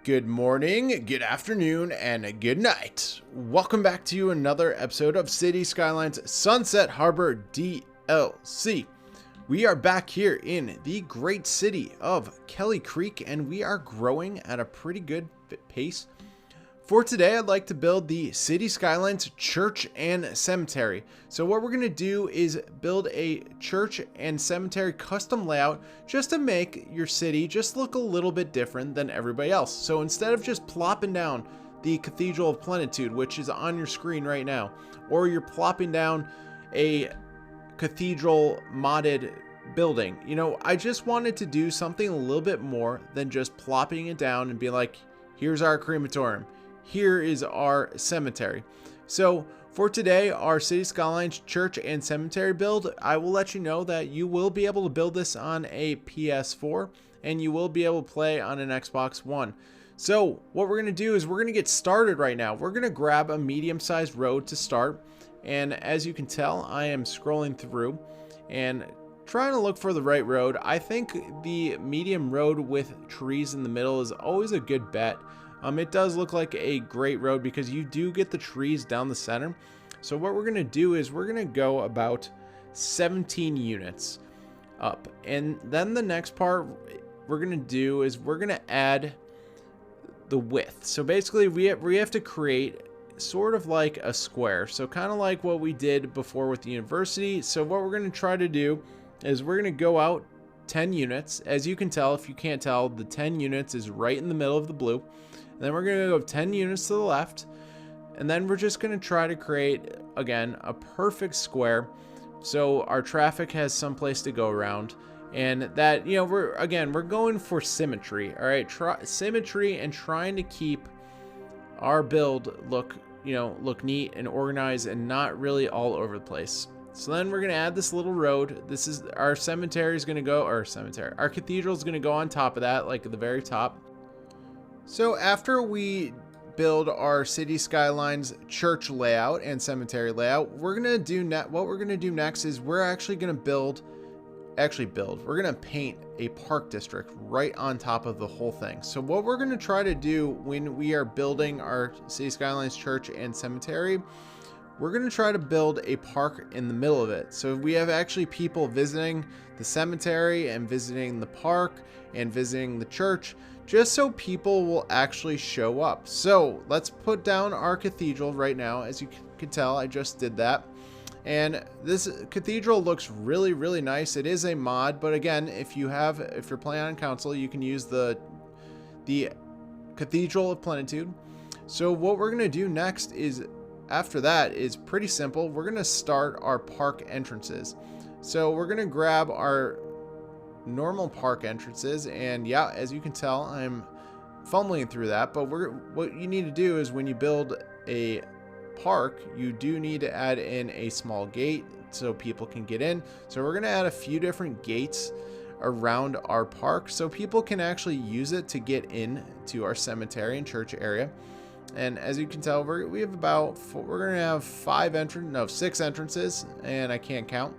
Good morning, good afternoon, and good night. Welcome back to another episode of City Skylines Sunset Harbor DLC. We are back here in the great city of Kelly Creek, and we are growing at a pretty good pace. For today, I'd like to build the City Skylines Church and Cemetery. So what we're going to do is build a church and cemetery custom layout just to make your city just look a little bit different than everybody else. So instead of just plopping down the Cathedral of Plenitude, which is on your screen right now, or you're plopping down a cathedral modded building, I just wanted to do something a little bit more than just plopping it down and be like, here's our crematorium. Here is our cemetery. So for today, our City Skylines Church and Cemetery build, I will let you know that you will be able to build this on a PS4 and you will be able to play on an Xbox One. So what we're going to do is we're going to get started right now. We're going to grab a medium-sized road to start. And as you can tell, I am scrolling through and trying to look for the right road. I think the medium road with trees in the middle is always a good bet. It does look like a great road because you do get the trees down the center. So what we're going to do is we're going to go about 17 units up. And then the next part we're going to do is we're going to add the width. So basically we have to create sort of like a square. So kind of like what we did before with the university. So what we're going to try to do is we're going to go out 10 units. As you can tell, if you can't tell, the 10 units is right in the middle of the blue. And then we're going to go 10 units to the left. And then we're just going to try to create, again, a perfect square. So our traffic has some place to go around. And that, we're going for symmetry. All right. Symmetry and trying to keep our build look neat and organized and not really all over the place. So then we're going to add this little road. This is our cemetery is going to go, our cathedral is going to go on top of that, like at the very top. So after we build our City Skylines church layout and cemetery layout, we're going to do what we're going to do next is we're actually going to we're going to paint a park district right on top of the whole thing. So what we're going to try to do when we are building our City Skylines church and cemetery, we're going to try to build a park in the middle of it. So we have actually people visiting the cemetery and visiting the park and visiting the church, just so people will actually show up. So let's put down our cathedral right now. As you can tell, I just did that. And this cathedral looks really, really nice. It is a mod, but again, if you're playing on console, you can use the Cathedral of Plenitude. So what we're going to do next is, after that, is pretty simple. We're going to start our park entrances. So we're going to grab our normal park entrances, and yeah, as you can tell, I'm fumbling through that, but what you need to do is when you build a park, you do need to add in a small gate so people can get in. So we're going to add a few different gates around our park so people can actually use it to get in to our cemetery and church area. And as you can tell, we're going to have 6 entrances, and I can't count.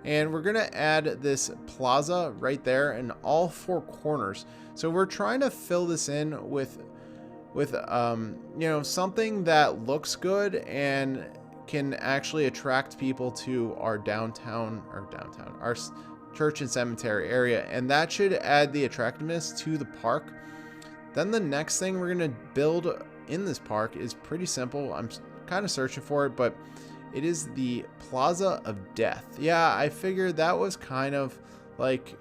And we're going to add this plaza right there in all 4 corners. So we're trying to fill this in with something that looks good and can actually attract people to our our church and cemetery area. And that should add the attractiveness to the park. Then the next thing we're going to build in this park is pretty simple. I'm kind of searching for it, but it is the Plaza of Death. Yeah, I figured that was kind of like,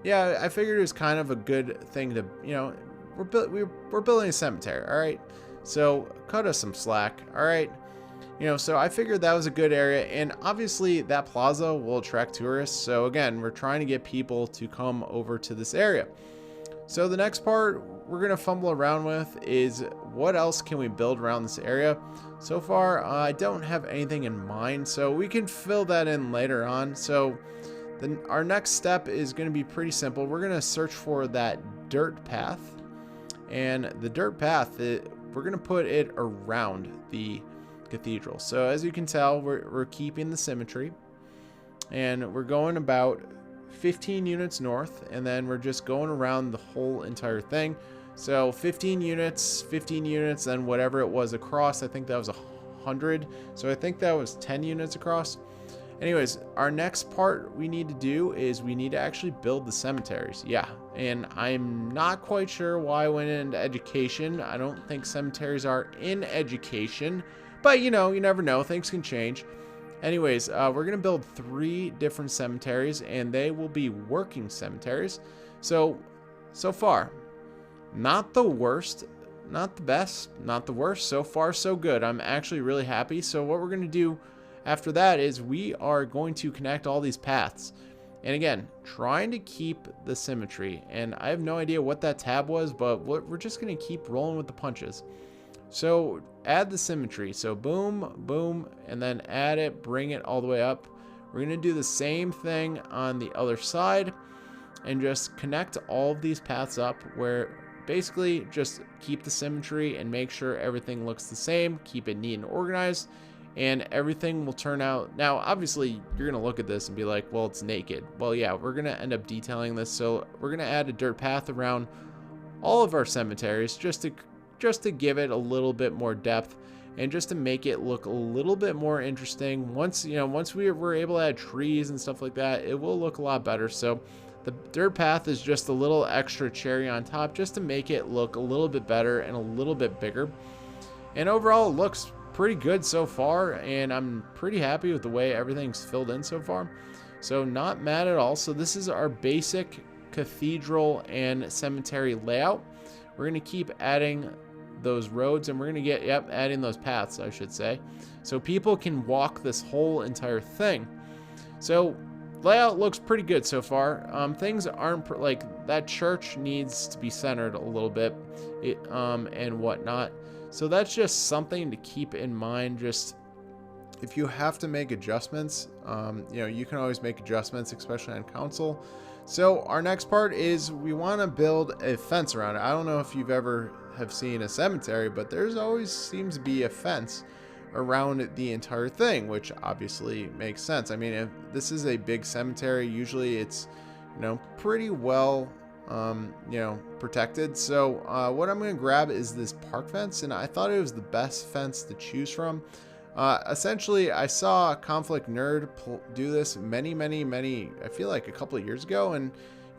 I figured it was kind of a good thing to, we're building a cemetery, all right? So cut us some slack, all right? So I figured that was a good area, and obviously that plaza will attract tourists. So again, we're trying to get people to come over to this area. So the next part we're going to fumble around with is what else can we build around this area. So far, I don't have anything in mind, so we can fill that in later on. So then our next step is going to be pretty simple. We're going to search for that dirt path, and the dirt path, we're going to put it around the cathedral. So as you can tell, we're keeping the symmetry, and we're going about 15 units north, and then we're just going around the whole entire thing. So 15 units, then whatever it was across. I think that was 100. So I think that was 10 units across. Anyways, our next part we need to do is we need to actually build the cemeteries. Yeah, and I'm not quite sure why I went into education. I don't think cemeteries are in education, but you know, you never know. Things can change. Anyways, we're going to build 3 different cemeteries, and they will be working cemeteries. So far, not the worst, not the best, not the worst. So far, so good. I'm actually really happy. So what we're going to do after that is we are going to connect all these paths. And again, trying to keep the symmetry. And I have no idea what that tab was, but we're just going to keep rolling with the punches. So add the symmetry. So boom, boom, and then add it, bring it all the way up. We're going to do the same thing on the other side and just connect all of these paths up where basically just keep the symmetry and make sure everything looks the same, keep it neat and organized, and everything will turn out. Now, obviously, you're going to look at this and be like, well, it's naked. Well, yeah, we're going to end up detailing this. So we're going to add a dirt path around all of our cemeteries just to give it a little bit more depth and just to make it look a little bit more interesting. Once we were able to add trees and stuff like that, it will look a lot better. So the dirt path is just a little extra cherry on top just to make it look a little bit better and a little bit bigger. And overall, it looks pretty good so far, and I'm pretty happy with the way everything's filled in so far. So not mad at all. So this is our basic cathedral and cemetery layout. We're going to keep adding those roads, and we're going to get, adding those paths, I should say, so people can walk this whole entire thing. So layout looks pretty good so far. Things aren't like that church needs to be centered a little bit, and whatnot. So that's just something to keep in mind. Just if you have to make adjustments, you can always make adjustments, especially on console. So our next part is we want to build a fence around it. I don't know if you've ever have seen a cemetery, but there's always seems to be a fence around the entire thing, which obviously makes sense. I mean, if this is a big cemetery, usually it's, pretty well, protected. So what I'm going to grab is this park fence, and I thought it was the best fence to choose from. Essentially, I saw Conflict Nerd do this many, I feel like a couple of years ago, and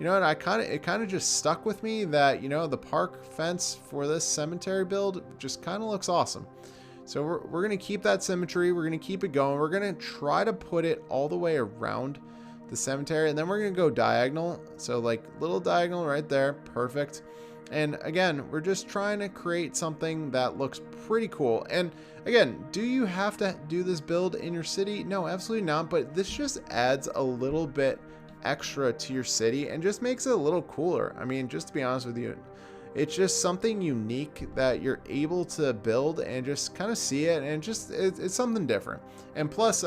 and it kind of just stuck with me that the park fence for this cemetery build just kind of looks awesome. So we're gonna keep that symmetry. We're gonna keep it going. We're gonna try to put it all the way around the cemetery, and then we're gonna go diagonal. So like little diagonal right there, perfect. And again, we're just trying to create something that looks pretty cool. And again, do you have to do this build in your city? No, absolutely not. But this just adds a little bit extra to your city and just makes it a little cooler. I mean, just to be honest with you, it's just something unique that you're able to build and just kind of see it, and it's something different. And plus,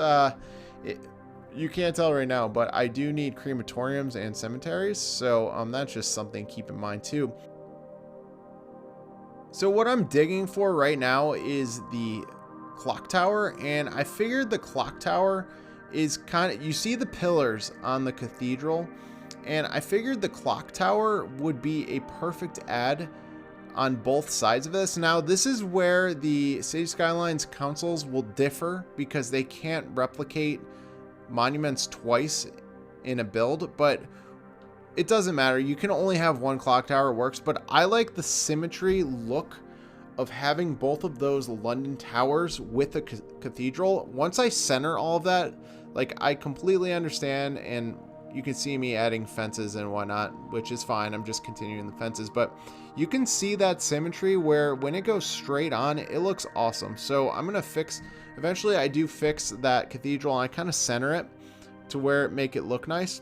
you can't tell right now, but I do need crematoriums and cemeteries, so that's just something to keep in mind too. So what I'm digging for right now is the clock tower, and I figured the clock tower is you see the pillars on the cathedral, and I figured the clock tower would be a perfect add on both sides of this. Now, this is where the City Skylines councils will differ because they can't replicate monuments twice in a build, but it doesn't matter. You can only have one clock tower, it works, but I like the symmetry look of having both of those London towers with the cathedral. Once I center all of that, like, I completely understand, and you can see me adding fences and whatnot, which is fine. I'm just continuing the fences, but you can see that symmetry where when it goes straight on, it looks awesome. So I'm going to eventually I do fix that cathedral, and I kind of center it to where it make it look nice.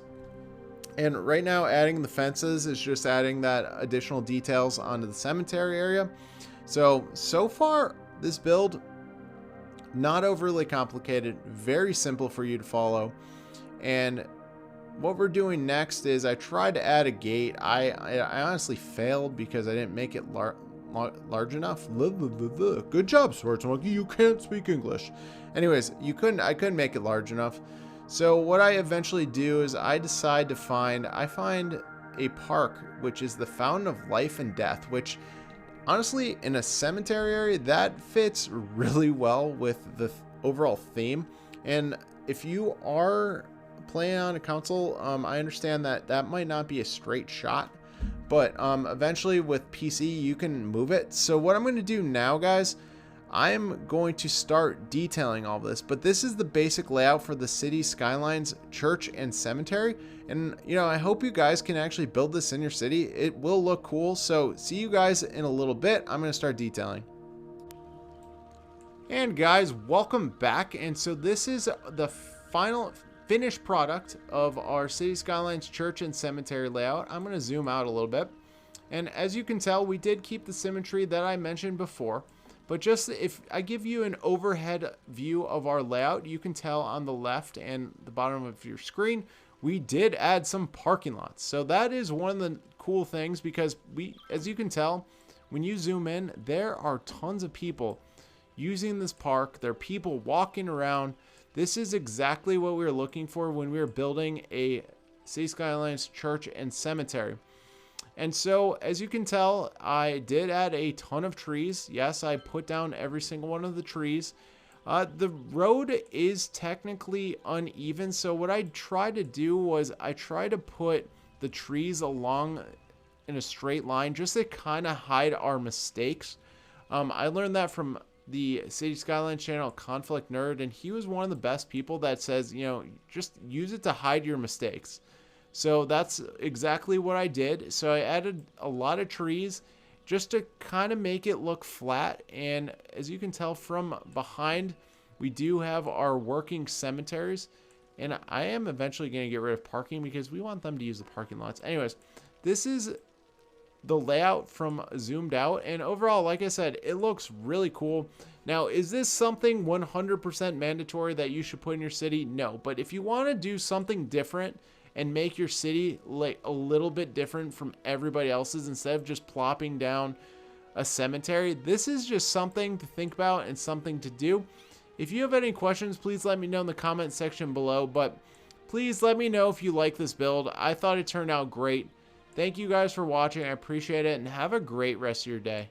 And right now, adding the fences is just adding that additional details onto the cemetery area. So far, this build, not overly complicated, very simple for you to follow. And what we're doing next is I tried to add a gate. I honestly failed because I didn't make it large enough. Good job, Sports Monkey. You can't speak English. Anyways, I couldn't make it large enough. So what I eventually do is I find a park, which is the fountain of life and death, which honestly, in a cemetery area, that fits really well with the overall theme. And if you are playing on a console, I understand that that might not be a straight shot, but eventually with PC, you can move it. So what I'm going to do now, guys, I'm going to start detailing all this, but this is the basic layout for the City Skylines Church and Cemetery. And, you know, I hope you guys can actually build this in your city. It will look cool. So see you guys in a little bit. I'm going to start detailing. And guys, welcome back. And so this is the final finished product of our City Skylines Church and Cemetery layout. I'm going to zoom out a little bit. And as you can tell, we did keep the symmetry that I mentioned before. But just if I give you an overhead view of our layout, you can tell on the left and the bottom of your screen, we did add some parking lots. So that is one of the cool things, because as you can tell, when you zoom in, there are tons of people using this park. There are people walking around. This is exactly what we were looking for when we were building a City Skylines Church and Cemetery. And so, as you can tell, I did add a ton of trees. Yes, I put down every single one of the trees. The road is technically uneven, so what I tried to do was I tried to put the trees along in a straight line just to kind of hide our mistakes. I learned that from the City Skylines channel, Conflict Nerd, and he was one of the best people that says, you know, just use it to hide your mistakes. So that's exactly what I did. So I added a lot of trees just to kind of make it look flat. And as you can tell from behind, we do have our working cemeteries. And I am eventually going to get rid of parking because we want them to use the parking lots. Anyways, this is the layout from zoomed out. And overall, like I said, it looks really cool. Now, is this something 100% mandatory that you should put in your city? No. But if you want to do something different and make your city like a little bit different from everybody else's, instead of just plopping down a cemetery, this is just something to think about and something to do. If you have any questions, please let me know in the comment section below, but please let me know if you like this build. I thought it turned out great. Thank you guys for watching. I appreciate it, and have a great rest of your day.